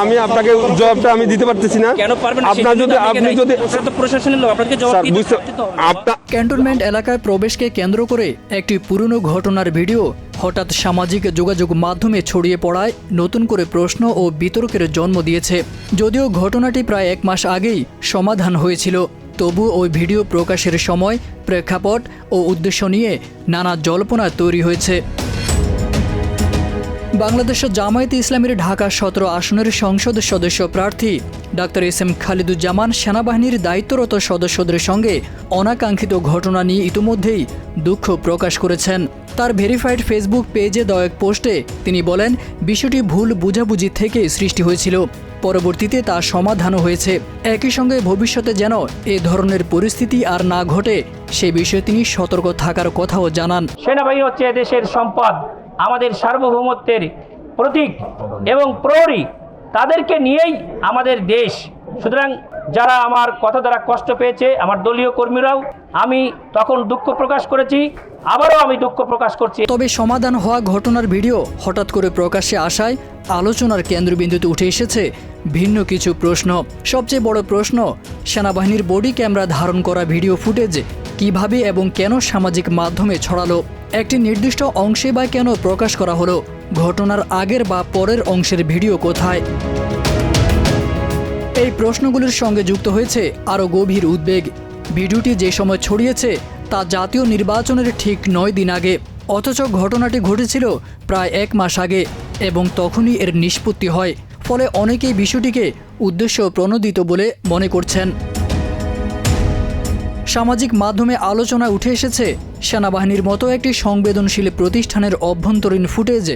আমি আপনাকে জবাবটা আমি দিতে পারতেছি না। আপনার যদি আপনি যদি ক্যান্টনমেন্ট এলাকায় প্রবেশকে কেন্দ্র করে একটি পুরনো ঘটনার ভিডিও হঠাৎ সামাজিক যোগাযোগ মাধ্যমে ছড়িয়ে পড়ায় নতুন করে প্রশ্ন ও বিতর্কের জন্ম দিয়েছে। যদিও ঘটনাটি প্রায় 1 মাস আগেই সমাধান হয়েছিল, তবু ওই ভিডিও প্রকাশের সময় প্রেক্ষাপট ও উদ্দেশ্য নিয়ে নানা জল্পনা তৈরি হয়েছে। বাংলাদেশের জামায়াতে ইসলামীর ঢাকা 17 আসনের সংসদ সদস্য প্রার্থী ডাক্তার এস.এম. খালিদুজ্জামান সেনাবাহিনীর দায়িত্বরত সদস্যদের সঙ্গে অনাকাঙ্ক্ষিত ঘটনা নিয়ে ইতিমধ্যেই দুঃখ প্রকাশ করেছেন। তার ভেরিফাইড ফেসবুক পেজে দেওয়া এক পোস্টে তিনি বলেন, বিষয়টি ভুল বুঝাবুঝি থেকে সৃষ্টি হয়েছিল, পরবর্তীতে তা সমাধানও হয়েছে। একই সঙ্গে ভবিষ্যতে যেন এ ধরনের পরিস্থিতি আর না ঘটে সে বিষয়ে তিনি সতর্ক থাকার কথাও জানান। সেনাবাহিনী হচ্ছে দেশের সম্পদ, আমাদের সার্বভৌমত্বের প্রতীক এবং প্রহরী, তাদেরকে নিয়েই আমাদের দেশ। সুতরাং যারা আমার কথা দ্বারা কষ্ট পেয়েছে, আমার দলীয় কর্মীরাও, আমি তখন দুঃখ প্রকাশ করেছি, আবারও আমি দুঃখ প্রকাশ করছি। তবে সমাধান হওয়া ঘটনার ভিডিও হঠাৎ করে প্রকাশ্যে আসায় আলোচনার কেন্দ্রবিন্দুতে উঠে এসেছে ভিন্ন কিছু প্রশ্ন। সবচেয়ে বড় প্রশ্ন, সেনাবাহিনীর বডি ক্যামেরা ধারণ করা ভিডিও ফুটেজ কিভাবে এবং কেন সামাজিক মাধ্যমে ছড়ালো? একটি নির্দিষ্ট অংশে বা কেন প্রকাশ করা হলো? ঘটনার আগের বা পরের অংশের ভিডিও কোথায়? এই প্রশ্নগুলির সঙ্গে যুক্ত হয়েছে আরও গভীর উদ্বেগ। ভিডিওটি যে সময় ছড়িয়েছে তা জাতীয় নির্বাচনের ঠিক 9 দিন আগে, অথচ ঘটনাটি ঘটেছিল প্রায় 1 মাস আগে এবং তখনই এর নিষ্পত্তি হয়। ফলে অনেকেই বিষয়টিকে উদ্দেশ্য প্রণোদিত বলে মনে করছেন। সামাজিক মাধ্যমে আলোচনা উঠে এসেছে সেনাবাহিনীর মতো একটি সংবেদনশীল প্রতিষ্ঠানের অভ্যন্তরীণ ফুটেজ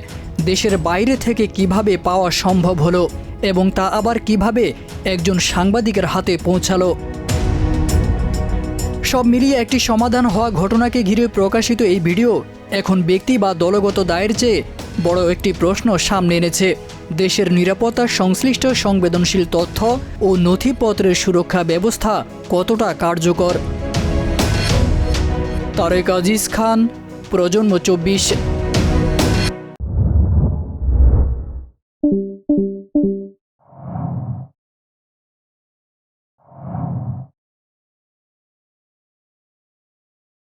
দেশের বাইরে থেকে কিভাবে পাওয়া সম্ভব হলো এবং তা আবার কিভাবে একজন সাংবাদিকের হাতে পৌঁছালো। সব মিলিয়ে একটি সমাধান হওয়া ঘটনাকে ঘিরে প্রকাশিত এই ভিডিও এখন ব্যক্তি বা দলগত দায়ের চেয়ে বড় একটি প্রশ্ন সামনে এনেছে। দেশের নিরাপত্তা সংশ্লিষ্ট সংবেদনশীল তথ্য ও নথিপত্রের সুরক্ষা ব্যবস্থা কতটা কার্যকর? তারেক আজিজ খান, প্রজন্ম 24।